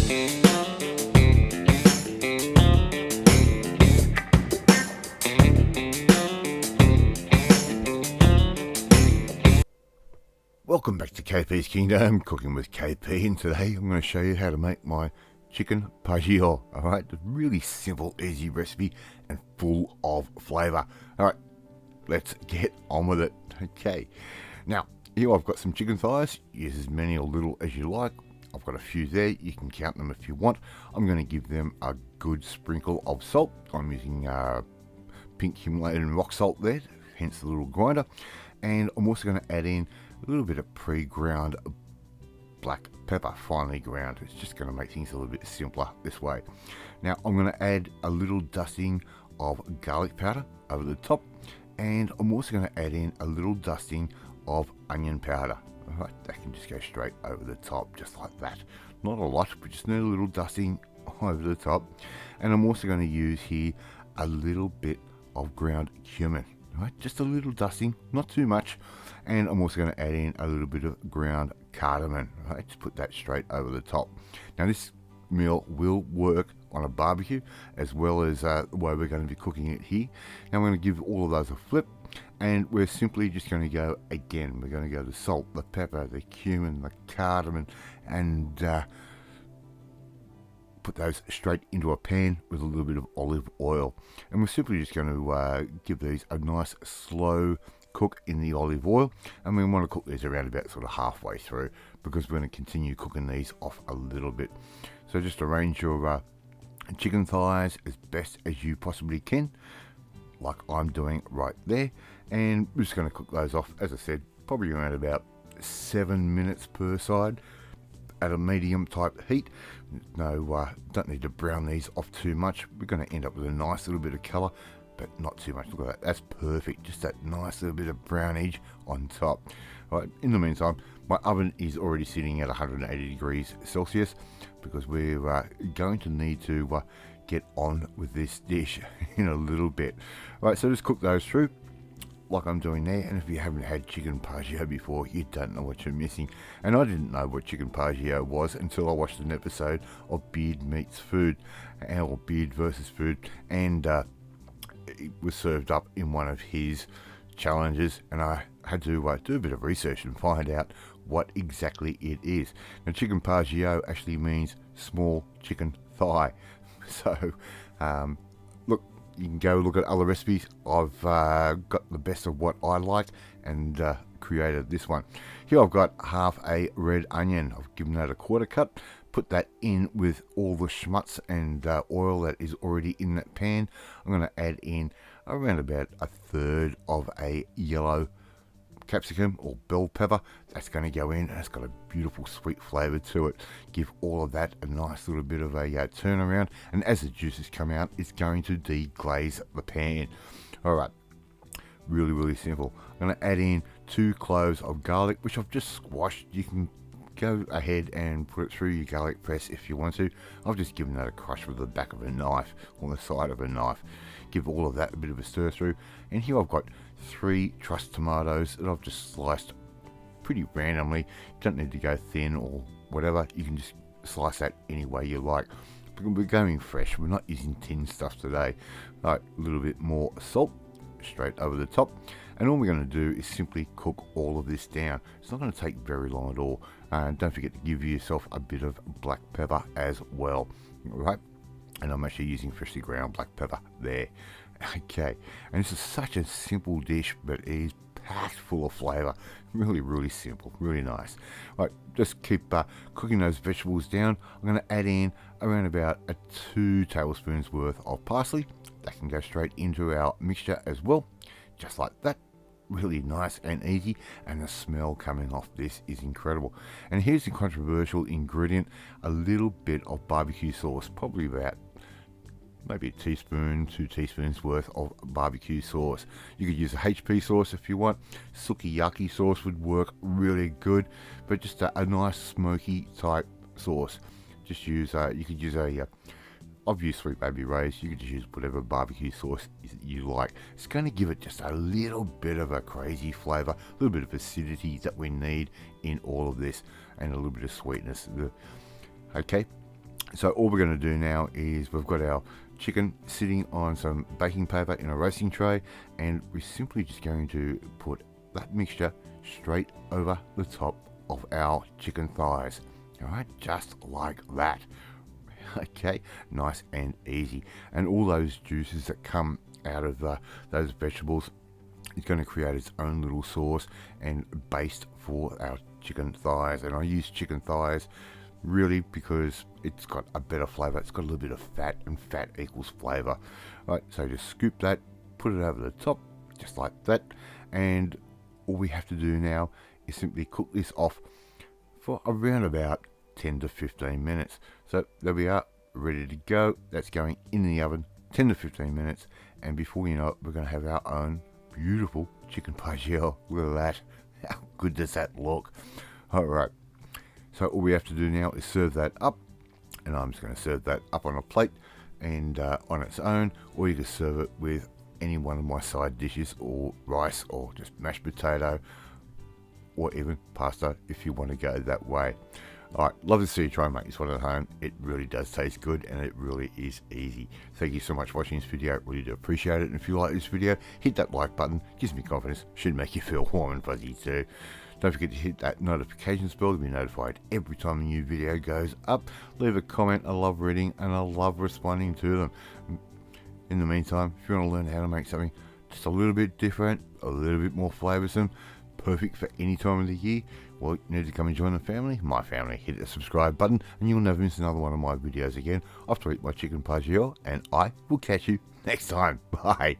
Welcome back to KP's Kingdom, cooking with KP, and today I'm going to show you how to make my chicken Pargiot. Alright, a really simple, easy recipe and full of flavour. Alright, let's get on with it. Okay, now here I've got some chicken thighs. Use as many or little as you like. I've got a few there, you can count them if you want. I'm going to give them a good sprinkle of salt. I'm using pink Himalayan rock salt there, hence the little grinder. And I'm also going to add in a little bit of pre-ground black pepper, finely ground. It's just going to make things a little bit simpler this way. Now I'm going to add a little dusting of garlic powder over the top, and I'm also going to add in a little dusting of onion powder. Alright, that can just go straight over the top, just like that. Not a lot, but just need a little dusting over the top. And I'm also going to use here a little bit of ground cumin. Right, just a little dusting, not too much. And I'm also going to add in a little bit of ground cardamom. Right, just put that straight over the top. Now this meal will work on a barbecue as well as the way we're going to be cooking it here. Now I'm going to give all of those a flip, and we're simply just going to go again. We're going to go the salt, the pepper, the cumin, the cardamom, and put those straight into a pan with a little bit of olive oil, and we're simply just going to give these a nice slow cook in the olive oil, and we want to cook these around about sort of halfway through, because we're going to continue cooking these off a little bit. So just arrange your chicken thighs as best as you possibly can, like I'm doing right there, and we're just going to cook those off, as I said, probably around about 7 minutes per side at a medium type heat. No, don't need to brown these off too much. We're going to end up with a nice little bit of colour, but not too much. Look at that, that's perfect. Just that nice little bit of brownage on top. All right, in the meantime, my oven is already sitting at 180 degrees Celsius, because we're going to need to get on with this dish in a little bit. All right, so just cook those through like I'm doing there. And if you haven't had chicken Pargiot before, you don't know what you're missing. And I didn't know what chicken Pargiot was until I watched an episode of Beard Meets Food, or Beard versus Food, and it was served up in one of his challenges, and I had to do a bit of research and find out what exactly it is. Now, chicken Pargiot actually means small chicken thigh. So look, you can go look at other recipes. I've got the best of what I like and created this one. Here I've got half a red onion. I've given that a quarter cut. Put that in with all the schmutz and oil that is already in that pan. I'm going to add in around about a third of a yellow capsicum or bell pepper. That's going to go in, and it's got a beautiful sweet flavour to it. Give all of that a nice little bit of a turnaround, and as the juices come out, it's going to deglaze the pan. Alright, really simple. I'm going to add in 2 cloves of garlic, which I've just squashed. You can go ahead and put it through your garlic press if you want to. I've just given that a crush with the back of a knife or the side of a knife. Give all of that a bit of a stir through. And here I've got 3 truss tomatoes that I've just sliced pretty randomly. You don't need to go thin or whatever. You can just slice that any way you like. We're going fresh. We're not using tin stuff today. Right, a little bit more salt straight over the top. And all we're going to do is simply cook all of this down. It's not going to take very long at all. And don't forget to give yourself a bit of black pepper as well. Right? And I'm actually using freshly ground black pepper there. Okay, and this is such a simple dish, but it is packed full of flavour. Really simple, really nice. Right, just keep cooking those vegetables down. I'm going to add in around about 2 tablespoons worth of parsley. That can go straight into our mixture as well, just like that. Really nice and easy, and the smell coming off this is incredible. And here's the controversial ingredient: a little bit of barbecue sauce, probably about maybe a teaspoon, 2 teaspoons worth of barbecue sauce. You could use a HP sauce if you want. Sukiyaki sauce would work really good, but just a nice smoky type sauce. Just use you could use I've used Sweet Baby Ray's. You could just use whatever barbecue sauce you like. It's going to give it just a little bit of a crazy flavour, a little bit of acidity that we need in all of this, and a little bit of sweetness. Okay, So all we're going to do now is we've got our chicken sitting on some baking paper in a roasting tray, and we're simply just going to put that mixture straight over the top of our chicken thighs. Alright, just like that. Okay, nice and easy. And all those juices that come out of those vegetables, it's going to create its own little sauce and baste for our chicken thighs. And I use chicken thighs really because it's got a better flavour. It's got a little bit of fat, and fat equals flavour. Right, so just scoop that, put it over the top, just like that. And all we have to do now is simply cook this off for around about 10 to 15 minutes. So there we are, ready to go. That's going in the oven 10 to 15 minutes, and before you know it, we're going to have our own beautiful chicken Pargiot. Look at that. How good does that look? Alright, so all we have to do now is serve that up, and I'm just going to serve that up on a plate and on its own, or you can serve it with any one of my side dishes, or rice, or just mashed potato, or even pasta if you want to go that way. Alright, love to see you try and make this one at home. It really does taste good, and it really is easy. Thank you so much for watching this video. Really do appreciate it. And if you like this video, hit that like button. Gives me confidence. Should make you feel warm and fuzzy too. Don't forget to hit that notifications bell to be notified every time a new video goes up. Leave a comment. I love reading and I love responding to them. In the meantime, if you want to learn how to make something just a little bit different, a little bit more flavoursome, perfect for any time of the year, well, you need to come and join the family, my family. Hit the subscribe button and you'll never miss another one of my videos again. Off to eat my chicken Pargiot, and I will catch you next time. Bye.